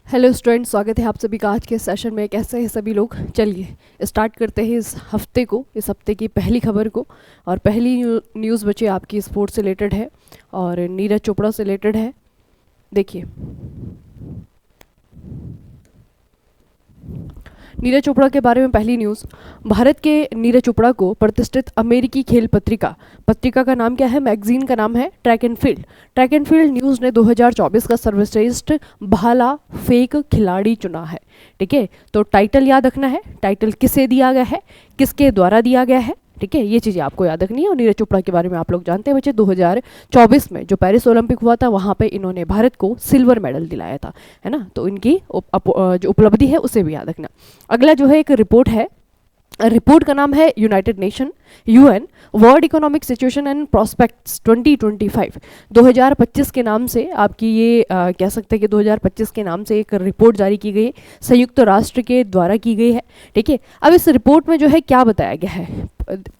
Hello students, स्वागत है आप सभी का आज के सेशन में। कैसे हैं सभी लोग? चलिए स्टार्ट करते हैं इस हफ्ते की पहली खबर को। और पहली न्यूज़ बच्चे आपकी स्पोर्ट्स से रिलेटेड है और नीरज चोपड़ा से रिलेटेड है। देखिए, नीरज चोपड़ा के बारे में पहली न्यूज़। भारत के नीरज चोपड़ा को प्रतिष्ठित अमेरिकी खेल पत्रिका का नाम क्या है? मैगजीन का नाम है track and field. Track and field news ने 2024 का सर्वश्रेष्ठ भाला फेंक खिलाड़ी चुना है। ठीक है, तो टाइटल याद रखना है। टाइटल किसे दिया गया है, किसके द्वारा दिया गया है। ठीक है, ये चीज़ें आपको याद रखनी है। और नीरज चोपड़ा के बारे में आप लोग जानते हैं बच्चे, 2024 में जो पेरिस ओलंपिक हुआ था वहाँ पे इन्होंने भारत को सिल्वर मेडल दिलाया था, है ना। तो इनकी जो उपलब्धि है उसे भी याद रखना। अगला जो है एक रिपोर्ट है। रिपोर्ट का नाम है United nation UN world economic situation and prospects 2025। 2025 के नाम से आपकी ये कह सकते हैं कि 2025 के नाम से एक रिपोर्ट जारी की गई है, संयुक्त राष्ट्र के द्वारा की गई है। ठीक है, अब इस रिपोर्ट में जो है क्या बताया गया है?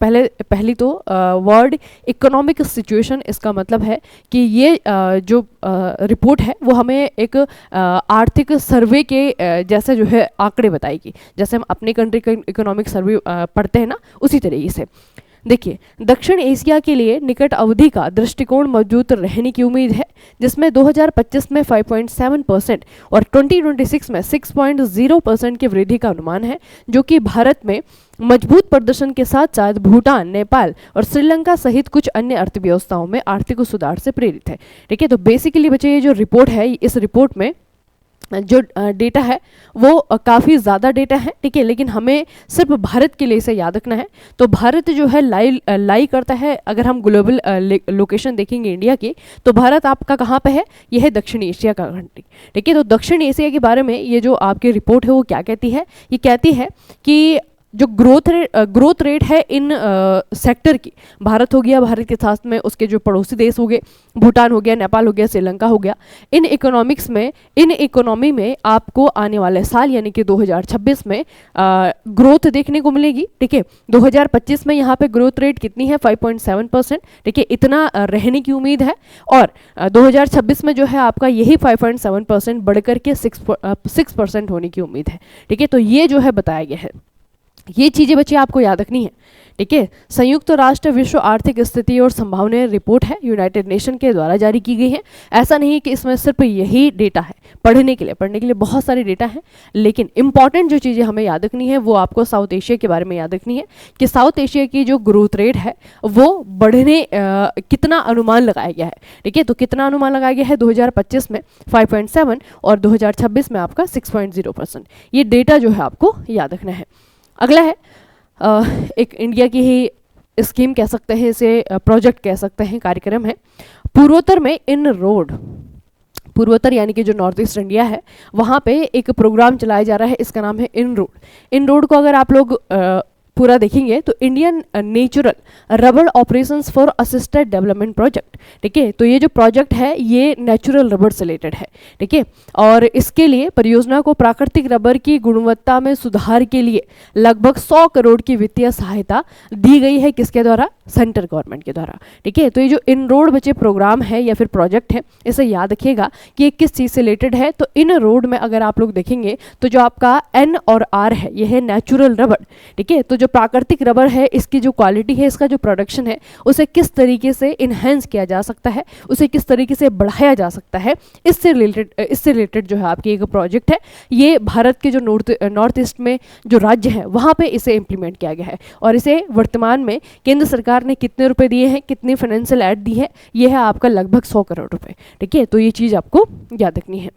पहली तो वर्ल्ड इकोनॉमिक सिचुएशन, इसका मतलब है कि ये जो रिपोर्ट है वो हमें एक आर्थिक सर्वे के जैसे जो है आंकड़े बताएगी, जैसे हम अपने कंट्री का इकोनॉमिक सर्वे पढ़ते हैं ना, उसी तरीके से। देखिए, दक्षिण एशिया के लिए निकट अवधि का दृष्टिकोण मौजूद रहने की उम्मीद है, जिसमें 2025 में 5.7% और 2026 में 6.0% की वृद्धि का अनुमान है, जो कि भारत में मजबूत प्रदर्शन के साथ साथ भूटान, नेपाल और श्रीलंका सहित कुछ अन्य अर्थव्यवस्थाओं में आर्थिक सुधार से प्रेरित है। ठीक है, तो बेसिकली बच्चे ये जो रिपोर्ट है, इस रिपोर्ट में जो डेटा है वो काफ़ी ज़्यादा डेटा है। ठीक है, लेकिन हमें सिर्फ भारत के लिए इसे याद रखना है। तो भारत जो है लाई करता है, अगर हम ग्लोबल लोकेशन देखेंगे इंडिया की, तो भारत आपका कहाँ पे है? यह है दक्षिण एशिया का कंट्री। ठीक है, तो दक्षिण एशिया के बारे में ये जो आपकी रिपोर्ट है वो क्या कहती है? ये कहती है कि जो ग्रोथ रेट है इन सेक्टर की, भारत हो गया, भारत के साथ में उसके जो पड़ोसी देश हो गए, भूटान हो गया, नेपाल हो गया, श्रीलंका हो गया, इन इकोनॉमी में आपको आने वाले साल यानी कि 2026 में ग्रोथ देखने को मिलेगी। ठीक है, 2025 में यहाँ पे ग्रोथ रेट कितनी है? 5.7%। ठीक है, इतना रहने की उम्मीद है। और 2026 में जो है आपका यही 5.7% बढ़कर के 6% होने की उम्मीद है। ठीक है, तो ये जो है बताया गया है। ये चीज़ें बच्चे आपको याद रखनी है। ठीक है, संयुक्त राष्ट्र विश्व आर्थिक स्थिति और संभावनाएं रिपोर्ट है, यूनाइटेड नेशन के द्वारा जारी की गई है। ऐसा नहीं है कि इसमें सिर्फ यही डेटा है पढ़ने के लिए बहुत सारे डेटा हैं, लेकिन इंपॉर्टेंट जो चीज़ें हमें याद रखनी है वो आपको साउथ एशिया के बारे में याद रखनी है कि साउथ एशिया की जो ग्रोथ रेट है वो बढ़ने कितना अनुमान लगाया गया है। ठीक है, तो कितना अनुमान लगाया गया है? 2025 में 5.7 और 2026 में आपका 6.0%। ये डेटा जो है आपको याद रखना है। अगला है एक इंडिया की ही स्कीम कह सकते हैं, इसे प्रोजेक्ट कह सकते हैं, कार्यक्रम है पूर्वोत्तर में इन रोड। पूर्वोत्तर यानी कि जो नॉर्थ ईस्ट इंडिया है वहाँ पे एक प्रोग्राम चलाया जा रहा है, इसका नाम है इन रोड। इन रोड को अगर आप लोग पूरा देखेंगे तो Indian natural rubber operations for assisted development project. ठीक है, तो ये जो प्रोजेक्ट है ये नेचुरल रबर से रिलेटेड है। ठीक है, और इसके लिए परियोजना को प्राकृतिक रबर की गुणवत्ता में सुधार के लिए लगभग 100 करोड़ की वित्तीय सहायता दी गई है। किसके द्वारा? सेंट्रल गवर्नमेंट के द्वारा। ठीक है, तो ये जो इन रोड बच्चे प्रोग्राम है या फिर प्रोजेक्ट है, इसे याद रखिएगा कि ये किस चीज़ से रिलेटेड है। तो इन रोड में अगर आप लोग देखेंगे तो जो आपका N और R है ये है नेचुरल रबर। ठीक है, तो जो प्राकृतिक रबर है इसकी जो क्वालिटी है, इसका जो प्रोडक्शन है, उसे किस तरीके से इन्हेंस किया जा सकता है, उसे किस तरीके से बढ़ाया जा सकता है, इससे रिलेटेड जो है आपकी एक प्रोजेक्ट है। ये भारत के जो नॉर्थ ईस्ट में जो राज्य है वहाँ पे इसे इम्प्लीमेंट किया गया है। और इसे वर्तमान में केंद्र सरकार ने कितने रुपए दिए हैं, कितनी फाइनेंशियल एड दी है? ये है आपका लगभग 100 करोड़ रुपए। ठीक है, तो ये चीज़ आपको याद रखनी है।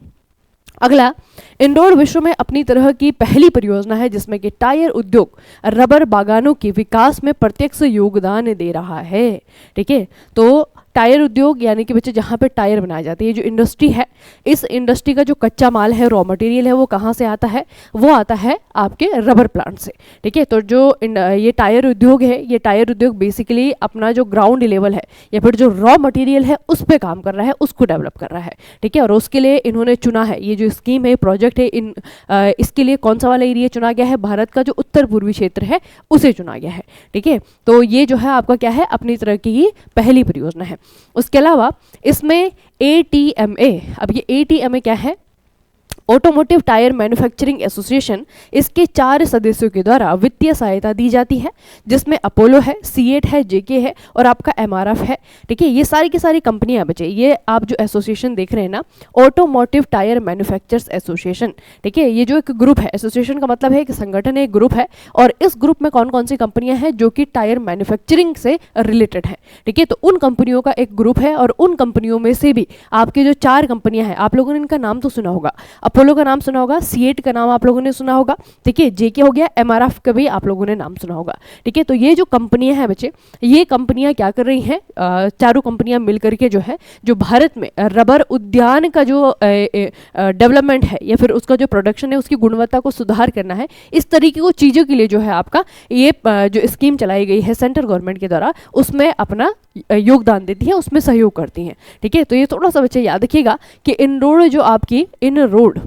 अगला, इंदौर विश्व में अपनी तरह की पहली परियोजना है जिसमें कि टायर उद्योग रबर बागानों के विकास में प्रत्यक्ष योगदान दे रहा है। ठीक है, तो टायर उद्योग यानी कि बच्चे जहाँ पे टायर बनाए जाते हैं, ये जो इंडस्ट्री है, इस इंडस्ट्री का जो कच्चा माल है, रॉ मटेरियल है, वो कहाँ से आता है? वो आता है आपके रबर प्लांट से। ठीक है, तो जो ये टायर उद्योग है, ये टायर उद्योग बेसिकली अपना जो ग्राउंड लेवल है या फिर जो रॉ मटेरियल है उस पर काम कर रहा है, उसको डेवलप कर रहा है। ठीक है, और उसके लिए इन्होंने चुना है, ये जो स्कीम है, प्रोजेक्ट है, इसके लिए कौन सा वाला एरिया चुना गया है? भारत का जो उत्तर पूर्वी क्षेत्र है उसे चुना गया है। ठीक है, तो ये जो है आपका क्या है? अपनी तरह की ही पहली परियोजना है। उसके अलावा इसमें ATMA, अब ये ATMA क्या है? ऑटोमोटिव टायर मैन्युफैक्चरिंग एसोसिएशन, इसके 4 सदस्यों के द्वारा वित्तीय सहायता दी जाती है, जिसमें अपोलो है, सीएट है, जेके है और आपका एमआरएफ है। ठीक है, ये सारी की सारी कंपनियां बचे। ये आप जो एसोसिएशन देख रहे हैं ना, ऑटोमोटिव टायर मैन्युफैक्चरर्स एसोसिएशन, ठीक है, ये जो एक ग्रुप है, एसोसिएशन का मतलब है कि संगठन है, एक ग्रुप है, और इस ग्रुप में कौन कौन सी कंपनियां हैं जो कि टायर मैन्युफैक्चरिंग से रिलेटेड है। ठीक है, तो उन कंपनियों का एक ग्रुप है, और उन कंपनियों में से भी आपके जो 4 कंपनियां हैं, आप लोगों ने इनका नाम तो सुना होगा, अपोलो का नाम सुना होगा, सीएट का नाम आप लोगों ने सुना होगा, ठीक है, जेके हो गया, एमआरएफ का भी आप लोगों ने नाम सुना होगा। ठीक है, तो ये जो कंपनियां हैं बच्चे, ये कंपनियां क्या कर रही हैं, चारों कंपनियां मिलकर के जो है, जो भारत में रबर उद्यान का जो डेवलपमेंट है या फिर उसका जो प्रोडक्शन है, उसकी गुणवत्ता को सुधार करना है, इस तरीके को चीज़ों के लिए जो है आपका ये जो स्कीम चलाई गई है सेंट्रल गवर्नमेंट के द्वारा, उसमें अपना योगदान देती है, उसमें सहयोग करती हैं। ठीक है, तो ये थोड़ा सा बच्चे याद रखिएगा कि इन रोड जो आपकी इन रोड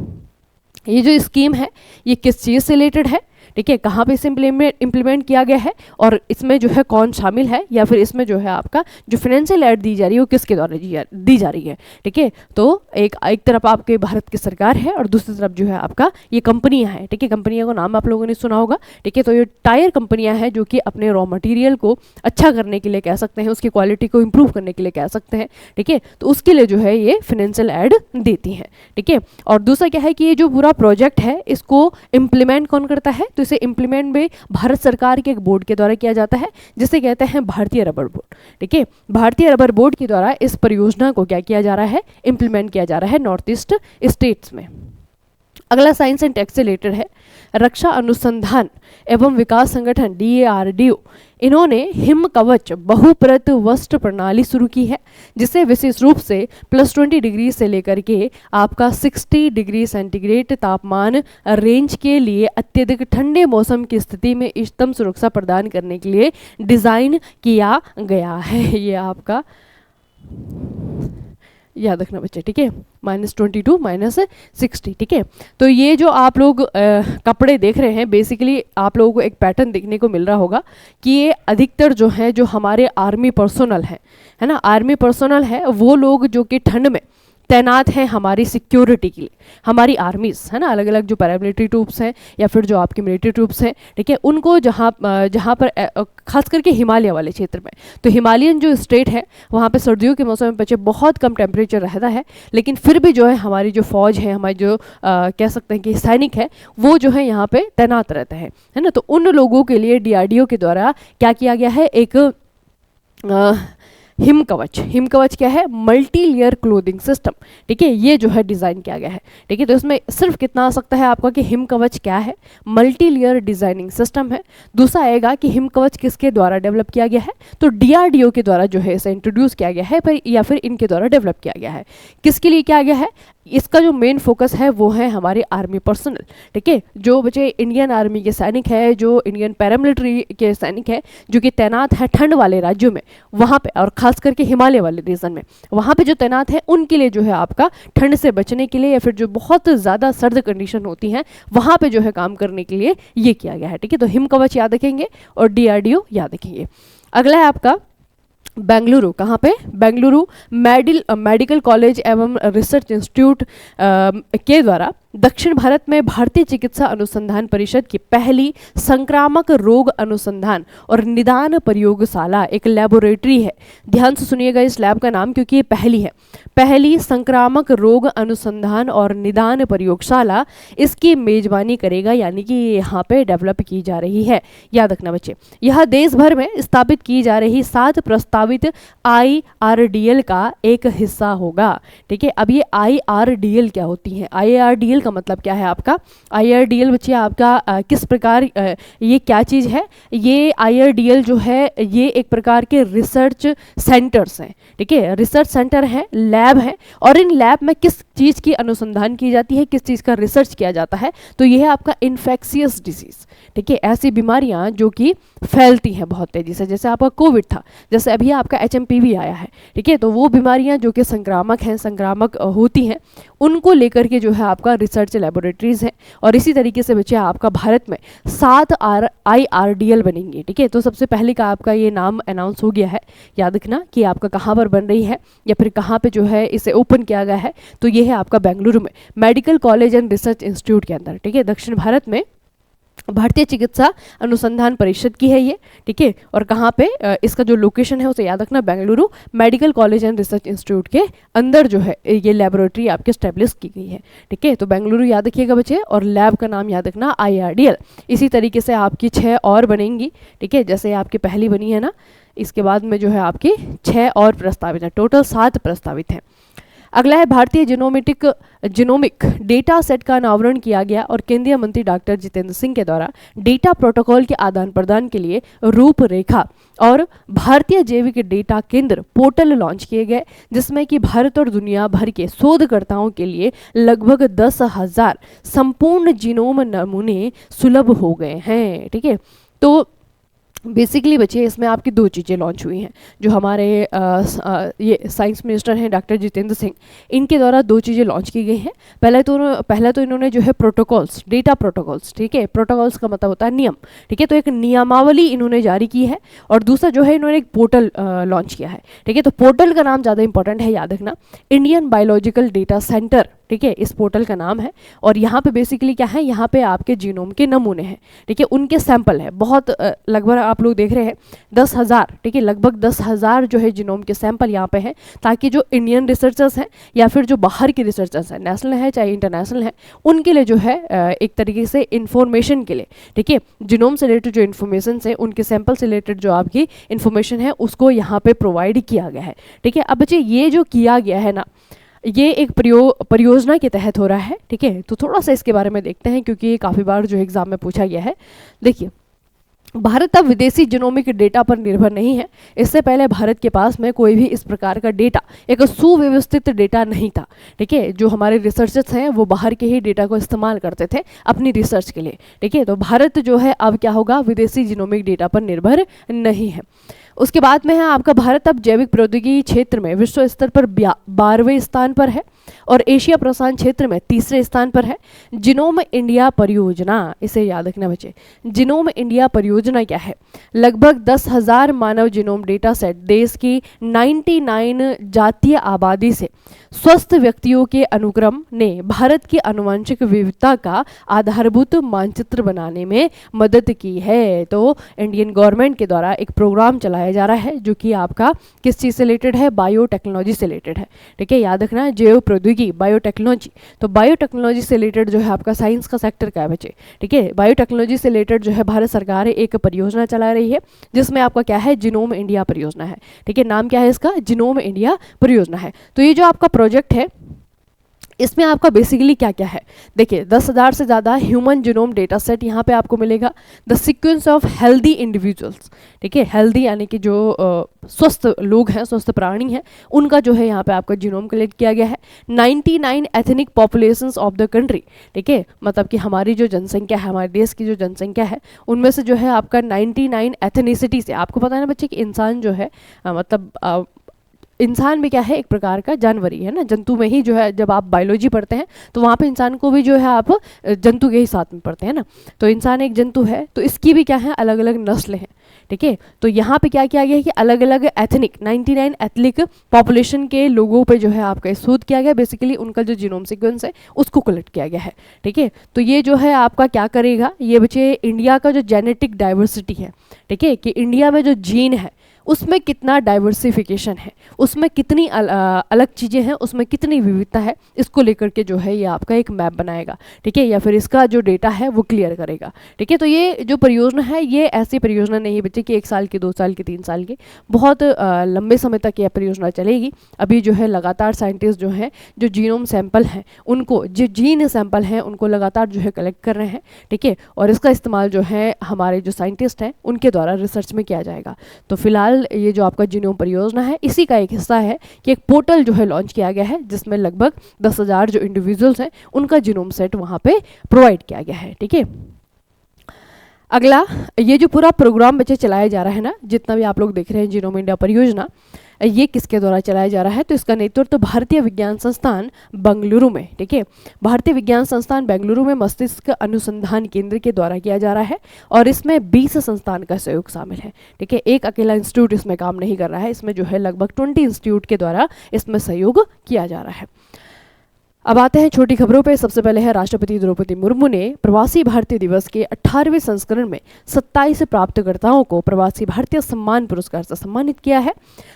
ये जो स्कीम है, ये किस चीज़ से रिलेटेड है, ठीक है, कहाँ पे इसे इम्प्लीमेंट किया गया है, और इसमें जो है कौन शामिल है, या फिर इसमें जो है आपका जो फाइनेंशियल एड दी जा रही है वो किसके द्वारा दी जा रही है। ठीक है, तो एक तरफ आपके भारत की सरकार है और दूसरी तरफ जो है आपका ये कंपनियां हैं। ठीक है, कंपनियों का नाम आप लोगों ने सुना होगा। ठीक है, तो ये टायर कंपनियां हैं जो कि अपने रॉ मटेरियल को अच्छा करने के लिए कह सकते हैं, उसकी क्वालिटी को इम्प्रूव करने के लिए कह सकते हैं। ठीक है, तो उसके लिए जो है ये फाइनेंशियल एड देती हैं। ठीक है, और दूसरा क्या है कि ये जो पूरा प्रोजेक्ट है, इसको इम्प्लीमेंट कौन करता है, तो इसे इम्प्लीमेंट भी भारत सरकार के एक बोर्ड के द्वारा किया जाता है, जिसे कहते हैं भारतीय रबर बोर्ड। ठीक है, भारतीय रबर बोर्ड के द्वारा इस परियोजना को क्या किया जा रहा है, इम्प्लीमेंट किया जा रहा है नॉर्थ ईस्ट स्टेट्स में। अगला साइंस एंड टेक से रिलेटेड है। रक्षा अनुसंधान एवं विकास संगठन DARDO, इन्होंने हिम कवच बहुपरत वस्त्र प्रणाली शुरू की है, जिसे विशेष रूप से +20 डिग्री से लेकर के आपका 60 डिग्री सेंटीग्रेड तापमान रेंज के लिए अत्यधिक ठंडे मौसम की स्थिति में इष्टतम सुरक्षा प्रदान करने के लिए डिज़ाइन किया गया है। ये आपका याद रखना बच्चे। ठीक है, -22 -60। ठीक है, तो ये जो आप लोग कपड़े देख रहे हैं, बेसिकली आप लोगों को एक पैटर्न देखने को मिल रहा होगा कि ये अधिकतर जो है, जो हमारे आर्मी पर्सोनल है ना, आर्मी पर्सोनल है, वो लोग जो कि ठंड में तैनात हैं हमारी सिक्योरिटी के लिए, हमारी आर्मीज है ना, अलग अलग जो पैरामिलिट्री ट्रूप्स हैं या फिर जो आपकी मिलिट्री ट्रूप्स हैं। ठीक है, उनको जहाँ पर खास करके हिमालय वाले क्षेत्र में, तो हिमालयन जो स्टेट है वहाँ पे सर्दियों के मौसम में बच्चे बहुत कम टेम्परेचर रहता है, लेकिन फिर भी जो है हमारी जो फौज है, हमारी जो कह सकते हैं कि सैनिक है, वो जो है यहाँ पे तैनात रहते हैं, है ना। तो उन लोगों के लिए DRDO के द्वारा क्या किया गया है, एक हिम कवच क्या है, मल्टी लेयर क्लोथिंग सिस्टम। ठीक है, ये जो है डिज़ाइन किया गया है। ठीक है, तो इसमें सिर्फ कितना आ सकता है आपका कि हिम कवच क्या है, मल्टी लेयर डिजाइनिंग सिस्टम है। दूसरा आएगा कि हिम कवच किसके द्वारा डेवलप किया गया है, तो DRDO के द्वारा जो है इसे इंट्रोड्यूस किया गया है, पर या फिर इनके द्वारा डेवलप किया गया है। किसके लिए किया गया है, इसका जो मेन फोकस है वो है हमारे आर्मी पर्सनल। ठीक है, जो बच्चे इंडियन आर्मी के सैनिक है, जो इंडियन पैरामिलिट्री के सैनिक है, जो कि तैनात है ठंड वाले राज्यों में, वहाँ पे, और खास करके हिमालय वाले रीजन में, वहाँ पे जो तैनात है उनके लिए जो है आपका ठंड से बचने के लिए या फिर जो बहुत ज़्यादा सर्द कंडीशन होती हैं वहाँ पे जो है काम करने के लिए ये किया गया है। ठीक है, तो हिम कवच याद रखेंगे और DRDO याद रखेंगे। अगला है आपका बेंगलुरु। कहाँ पे, बेंगलुरु मेडिकल कॉलेज एवं रिसर्च इंस्टीट्यूट के द्वारा दक्षिण भारत में भारतीय चिकित्सा अनुसंधान परिषद की पहली संक्रामक रोग अनुसंधान और निदान प्रयोगशाला, एक लेबोरेटरी है। ध्यान से सुनिएगा इस लैब का नाम, क्योंकि ये पहली है, पहली संक्रामक रोग अनुसंधान और निदान प्रयोगशाला इसकी मेजबानी करेगा, यानी कि यहाँ पे डेवलप की जा रही है। याद रखना बच्चे, यह देश भर में स्थापित की जा रही 7 प्रस्तावित IRDL का एक हिस्सा होगा। ठीक है, अब ये IRDL क्या होती है, IRDL का मतलब क्या है आपका, IRDL बच्चे आपका किस प्रकार ये क्या चीज़ है, ये IRDL जो है ये एक प्रकार के रिसर्च सेंटर्स हैं। ठीक है, रिसर्च सेंटर है, लैब है, और इन लैब में किस चीज़ की अनुसंधान की जाती है, किस चीज़ का रिसर्च किया जाता है, तो ये है आपका इन्फेक्शियस डिजीज़। ठीक है, ऐसी बीमारियां जो कि फैलती हैं बहुत तेज़ी से, जैसे आपका कोविड था, जैसे अभी आपका HMPV आया है। ठीक है, तो वो बीमारियां जो कि संक्रामक हैं, संक्रामक होती हैं, उनको लेकर के जो है आपका रिसर्च लेबोरेटरीज हैं। और इसी तरीके से बच्चे आपका भारत में 7 IRDL बनेंगे। ठीक है, तो सबसे पहले का आपका ये नाम अनाउंस हो गया है, याद रखना कि आपका कहाँ पर बन रही है या फिर कहाँ पे जो है इसे ओपन किया गया है। तो ये है आपका बेंगलुरु में medical college and research institute के अंदर। ठीक है, दक्षिण भारत में भारतीय चिकित्सा अनुसंधान परिषद की है ये। ठीक है, और कहाँ पे इसका जो लोकेशन है उसे याद रखना, Bengaluru medical college and research institute के अंदर जो है ये लेबोरेटरी आपकी स्टैब्लिश की गई है। ठीक है, तो बेंगलुरु याद रखिएगा बच्चे, और लैब का नाम याद रखना IRDL। इसी तरीके से आपकी 6 और बनेंगी। ठीक है, जैसे आपकी पहली बनी है ना, इसके बाद में जो है आपकी 6 और प्रस्तावित है, टोटल 7 प्रस्तावित हैं। अगला है भारतीय जिनोमिक डेटा सेट का अनावरण किया गया और केंद्रीय मंत्री डॉक्टर जितेंद्र सिंह के द्वारा डेटा प्रोटोकॉल के आदान प्रदान के लिए रूपरेखा और भारतीय जैविक डेटा केंद्र पोर्टल लॉन्च किए गए, जिसमें कि भारत और दुनिया भर के शोधकर्ताओं के लिए लगभग 10,000 संपूर्ण जीनोम नमूने सुलभ हो गए हैं। ठीक है, तो बेसिकली बच्चे इसमें आपकी 2 चीज़ें लॉन्च हुई हैं। जो हमारे ये साइंस मिनिस्टर हैं डॉक्टर जितेंद्र सिंह, इनके द्वारा 2 चीज़ें लॉन्च की गई हैं। पहला तो इन्होंने जो है प्रोटोकॉल्स, डेटा प्रोटोकॉल्स, ठीक है, प्रोटोकॉल्स का मतलब होता है नियम। ठीक है, तो एक नियमावली इन्होंने जारी की है, और दूसरा जो है इन्होंने एक पोर्टल लॉन्च किया है। ठीक है, तो पोर्टल का नाम ज़्यादा इंपॉर्टेंट है, याद रखना, इंडियन बायोलॉजिकल डेटा सेंटर। ठीक है, इस पोर्टल का नाम है, और यहाँ पे बेसिकली क्या है, यहाँ पे आपके जीनोम के नमूने हैं। ठीक है, उनके सैंपल है बहुत, लगभग आप लोग देख रहे हैं 10,000। ठीक है, लगभग 10,000 जो है जीनोम के सैंपल यहाँ पे हैं, ताकि जो इंडियन रिसर्चर्स हैं या फिर जो बाहर के रिसर्चर्स हैं, नेशनल है चाहे इंटरनेशनल है, उनके लिए जो है एक तरीके से इंफॉर्मेशन के लिए, ठीक है, जीनोम से रिलेटेड जो इन्फॉर्मेशन है, उनके सैंपल से रिलेटेड जो आपकी इन्फॉर्मेशन है उसको यहाँ पे प्रोवाइड किया गया है। ठीक है, अब बच्चे ये जो किया गया है ना, ये एक परियोजना के तहत हो रहा है। ठीक है, तो थोड़ा सा इसके बारे में देखते हैं, क्योंकि ये काफ़ी बार जो एग्जाम में पूछा गया है। देखिए, भारत अब विदेशी जीनोमिक डेटा पर निर्भर नहीं है। इससे पहले भारत के पास में कोई भी इस प्रकार का डेटा, एक सुव्यवस्थित डेटा नहीं था। ठीक है, जो हमारे रिसर्चर्स हैं वो बाहर के ही डेटा को इस्तेमाल करते थे अपनी रिसर्च के लिए। ठीक है, तो भारत जो है अब क्या होगा, विदेशी जीनोमिक डेटा पर निर्भर नहीं है। उसके बाद में है आपका भारत अब जैविक प्रौद्योगिकी क्षेत्र में विश्व स्तर पर 12वें स्थान पर है, और एशिया प्रशांत क्षेत्र में 3रे स्थान पर है। जिनोम इंडिया परियोजना, इसे याद रखना बच्चे, जिनोम इंडिया परियोजना क्या है, लगभग 10,000 मानव जीनोम डेटा सेट देश की 99 जातीय आबादी से स्वस्थ व्यक्तियों के अनुक्रम ने भारत की आनुवंशिक विविधता का आधारभूत मानचित्र बनाने में मदद की है। तो इंडियन गवर्नमेंट के द्वारा एक प्रोग्राम चलाया जा रहा है, जो कि आपका किस चीज़ से रिलेटेड है, बायोटेक्नोलॉजी से रिलेटेड है। ठीक है, याद रखना, जैव प्रौद्योगिकी, बायोटेक्नोलॉजी। तो बायोटेक्नोलॉजी से रिलेटेड जो है आपका साइंस का सेक्टर का है बच्चे। ठीक है, बायोटेक्नोलॉजी से रिलेटेड जो है भारत सरकार एक परियोजना चला रही है, जिसमें आपका क्या है, जिनोम इंडिया परियोजना है। ठीक है, नाम क्या है इसका, जिनोम इंडिया परियोजना है। तो ये जो आपका प्रोजेक्ट है, इसमें आपका बेसिकली क्या क्या है, देखिए 10,000 से ज़्यादा ह्यूमन जीनोम डेटा सेट यहाँ पे आपको मिलेगा। The sequence of healthy individuals, ठीक है, हेल्दी यानी कि जो स्वस्थ लोग हैं, स्वस्थ प्राणी हैं, उनका जो है यहाँ पे आपका जीनोम कलेक्ट किया गया है। 99 ethnic populations of the country, ठीक है, मतलब कि हमारी जो जनसंख्या है, हमारे देश की जो जनसंख्या है, उनमें से जो है आपका 99 एथनिसिटी से, आपको पता है ना बच्चे कि इंसान जो है मतलब इंसान भी क्या है, एक प्रकार का जानवर ही है ना, जंतु में ही जो है, जब आप बायोलॉजी पढ़ते हैं तो वहाँ पे इंसान को भी जो है आप जंतु के ही साथ में पढ़ते हैं ना। तो इंसान एक जंतु है, तो इसकी भी क्या है, अलग अलग नस्ल हैं। ठीक है, तो यहाँ पे क्या किया गया है कि अलग अलग एथनिक 99 एथनिक पॉपुलेशन के लोगों पे जो है आपका शोध किया गया, बेसिकली उनका जो जीनोम सीक्वेंस है उसको कलेक्ट किया गया है। ठीक है, तो ये जो है आपका क्या करेगा, ये बच्चे इंडिया का जो जेनेटिक डाइवर्सिटी है, ठीक है, कि इंडिया में जो जीन है उसमें कितना डाइवर्सिफिकेशन है, उसमें कितनी अलग चीज़ें हैं, उसमें कितनी विविधता है, इसको लेकर के जो है ये आपका एक मैप बनाएगा। ठीक है, या फिर इसका जो डेटा है वो क्लियर करेगा। ठीक है, तो ये जो परियोजना है, ये ऐसी परियोजना नहीं है बच्चे कि 1 साल की, 2 साल की, 3 साल की, बहुत लंबे समय तक यह परियोजना चलेगी। अभी जो है लगातार साइंटिस्ट जो हैं, जो जीनोम सैंपल हैं उनको, जो जीन सैंपल हैं उनको लगातार जो है कलेक्ट कर रहे हैं। ठीक है, और इसका इस्तेमाल जो है हमारे जो साइंटिस्ट हैं उनके द्वारा रिसर्च में किया जाएगा। तो फिलहाल ये जो आपका जीनोम परियोजना है, इसी का एक हिस्सा है कि एक पोर्टल जो है लॉन्च किया गया है, जिसमें लगभग 10,000 जो इंडिविजुअल्स हैं उनका जीनोम सेट वहाँ पे प्रोवाइड किया गया है। ठीक है, अगला, ये जो पूरा प्रोग्राम बच्चे चलाया जा रहा है ना, जितना भी आप लोग देख रहे हैं जीनोम इंडिया परियोजना, ये किसके द्वारा चलाया जा रहा है? तो इसका नेतृत्व भारतीय विज्ञान संस्थान बेंगलुरु में, ठीक है, भारतीय विज्ञान संस्थान बेंगलुरु में मस्तिष्क अनुसंधान केंद्र के द्वारा किया जा रहा है और इसमें 20 संस्थान का सहयोग शामिल है, ठीक है। एक अकेला इंस्टीट्यूट इसमें काम नहीं कर रहा है, इसमें जो है लगभग 20 इंस्टीट्यूट के द्वारा इसमें सहयोग किया जा रहा है। अब आते हैं छोटी खबरों पे। सबसे पहले है राष्ट्रपति द्रौपदी मुर्मू ने प्रवासी भारतीय दिवस के 18वें संस्करण में 27 प्राप्तकर्ताओं को प्रवासी भारतीय सम्मान पुरस्कार से सम्मानित किया है।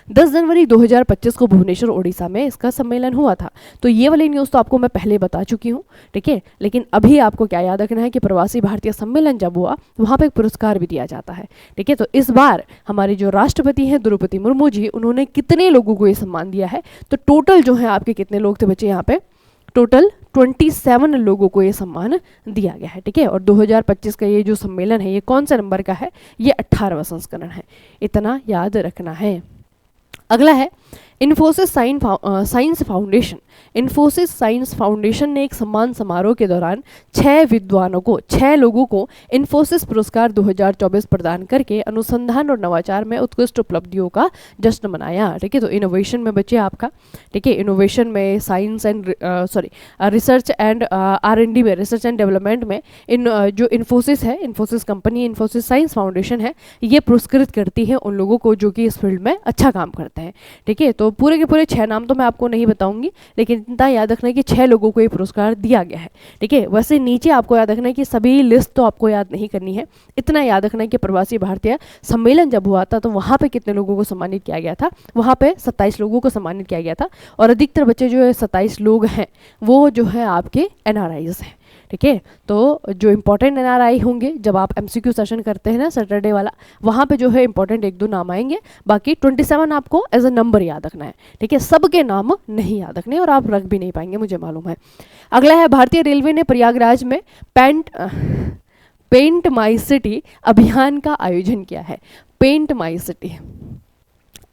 10 जनवरी 2025 को भुवनेश्वर ओडिशा में इसका सम्मेलन हुआ था। तो ये वाली न्यूज़ तो आपको मैं पहले बता चुकी हूँ, ठीक है, लेकिन अभी आपको क्या याद रखना है कि प्रवासी भारतीय सम्मेलन जब हुआ वहाँ पर एक पुरस्कार भी दिया जाता है, ठीक है। तो इस बार हमारी जो राष्ट्रपति हैं द्रौपदी मुर्मू जी, उन्होंने कितने लोगों को ये सम्मान दिया है? तो टोटल जो है आपके कितने लोग थे बच्चे यहाँ पे? टोटल 27 लोगों को ये सम्मान दिया गया है, ठीक है। और 2025 का ये जो सम्मेलन है ये कौन सा नंबर का है? ये 18वां संस्करण है, इतना याद रखना है। अगला है Infosys science foundation. Infosys science foundation ने एक सम्मान समारोह के दौरान 6 लोगों को इन्फोसिस पुरस्कार 2024 प्रदान करके अनुसंधान और नवाचार में उत्कृष्ट उपलब्धियों का जश्न मनाया, ठीक है। तो इनोवेशन में बचे आपका, ठीक है, इनोवेशन में science and research and R&D में, रिसर्च एंड डेवलपमेंट में जो इन्फोसिस है, Infosys company, Infosys science foundation है, ये पुरस्कृत करती है उन लोगों को जो कि इस फील्ड में अच्छा काम करते हैं, ठीक है। तो पूरे के पूरे 6 नाम तो मैं आपको नहीं बताऊंगी, लेकिन इतना याद रखना है कि 6 लोगों को ये पुरस्कार दिया गया है, ठीक है। वैसे नीचे आपको याद रखना है कि सभी लिस्ट तो आपको याद नहीं करनी है, इतना याद रखना है कि प्रवासी भारतीय सम्मेलन जब हुआ था तो वहाँ पे कितने लोगों को सम्मानित किया गया था? वहाँ पे 27 लोगों को सम्मानित किया गया था और अधिकतर बच्चे जो है 27 लोग हैं वो जो है आपके NRIs हैं, ठीक है। तो जो इंपॉर्टेंट NRI होंगे, जब आप MCQ सेशन करते हैं ना सैटरडे वाला, वहाँ पे जो है इंपॉर्टेंट 1-2 नाम आएंगे, बाकी 27 आपको एज अ नंबर याद रखना है, ठीक है। सबके नाम नहीं याद रखने और आप रख भी नहीं पाएंगे, मुझे मालूम है। अगला है भारतीय रेलवे ने प्रयागराज में पेंट माई सिटी अभियान का आयोजन किया है। पेंट माई सिटी,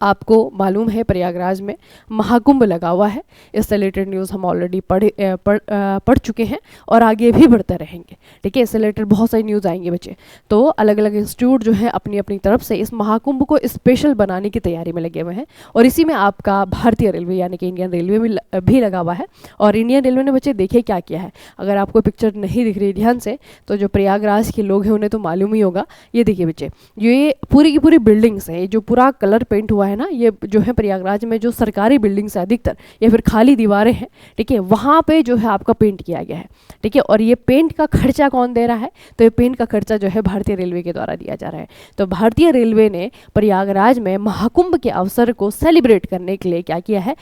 आपको मालूम है प्रयागराज में महाकुंभ लगा हुआ है। इससे रिलेटेड न्यूज़ हम ऑलरेडी पढ़ चुके हैं और आगे भी बढ़ते रहेंगे, ठीक है। इससे रिलेटेड बहुत सारी न्यूज़ आएंगे बच्चे। तो अलग अलग इंस्टीट्यूट जो है अपनी अपनी तरफ से इस महाकुंभ को स्पेशल बनाने की तैयारी में लगे हुए हैं और इसी में आपका भारतीय रेलवे यानी कि इंडियन रेलवे भी लगा हुआ है। और इंडियन रेलवे ने बच्चे देखे क्या किया है, अगर आपको पिक्चर नहीं दिख रही ध्यान से तो जो प्रयागराज के लोग हैं उन्हें तो मालूम ही होगा। ये देखिए बच्चे, ये पूरी की पूरी बिल्डिंग्स है, जो पूरा कलर पेंट हुआ है ना, ये जो है प्रयागराज में जो सरकारी बिल्डिंग्स है अधिकतर या फिर खाली दीवारें हैं, ठीक है, वहाँ पे जो है आपका पेंट किया गया है, ठीक है। और ये पेंट का खर्चा कौन दे रहा है? तो ये पेंट का खर्चा जो है भारतीय रेलवे के द्वारा दिया जा रहा है। तो भारतीय रेलवे ने प्रयागराज में महाकुंभ के अवसर को सेलिब्रेट करने के लिए क्या किया है,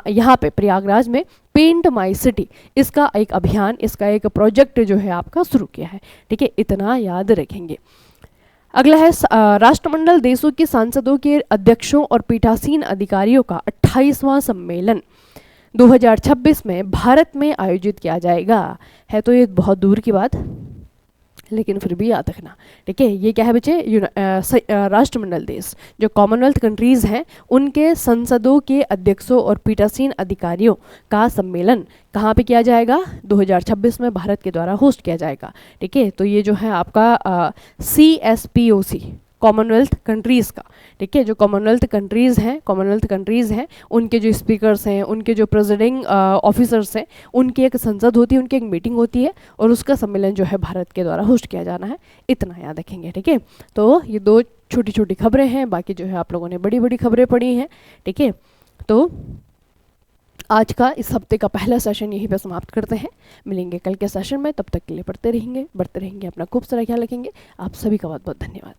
यहाँ पे प्रयागराज में पेंट माई सिटी, इसका एक अभियान, इसका एक प्रोजेक्ट जो है आपका शुरू किया है, ठीक है, इतना याद रखेंगे। अगला है राष्ट्रमंडल देशों के सांसदों के अध्यक्षों और पीठासीन अधिकारियों का 28वां सम्मेलन 2026 में भारत में आयोजित किया जाएगा। है तो ये बहुत दूर की बात, लेकिन फिर भी याद रखना, ठीक है। ये क्या है बच्चे? राष्ट्रमंडल देश जो कॉमनवेल्थ कंट्रीज़ हैं उनके संसदों के अध्यक्षों और पीठासीन अधिकारियों का सम्मेलन कहाँ पे किया जाएगा? 2026 में भारत के द्वारा होस्ट किया जाएगा, ठीक है। तो ये जो है आपका CSPOC कॉमनवेल्थ कंट्रीज़ का, ठीक है, जो कॉमनवेल्थ कंट्रीज़ हैं उनके जो स्पीकर्स हैं, उनके जो प्रेसिडिंग ऑफिसर्स हैं, उनकी एक संसद होती है, उनकी एक मीटिंग होती है और उसका सम्मेलन जो है भारत के द्वारा होस्ट किया जाना है, इतना याद रखेंगे, ठीक है। तो ये 2 छोटी छोटी खबरें हैं, बाकी जो है आप लोगों ने बड़ी बड़ी खबरें पढ़ी हैं, ठीक है। तो आज का इस हफ्ते का पहला सेशन यहीं पे समाप्त करते हैं, मिलेंगे कल के सेशन में, तब तक के लिए पढ़ते रहेंगे, बढ़ते रहेंगे, अपना खूब सारा ख्याल रखेंगे। आप सभी का बहुत बहुत धन्यवाद।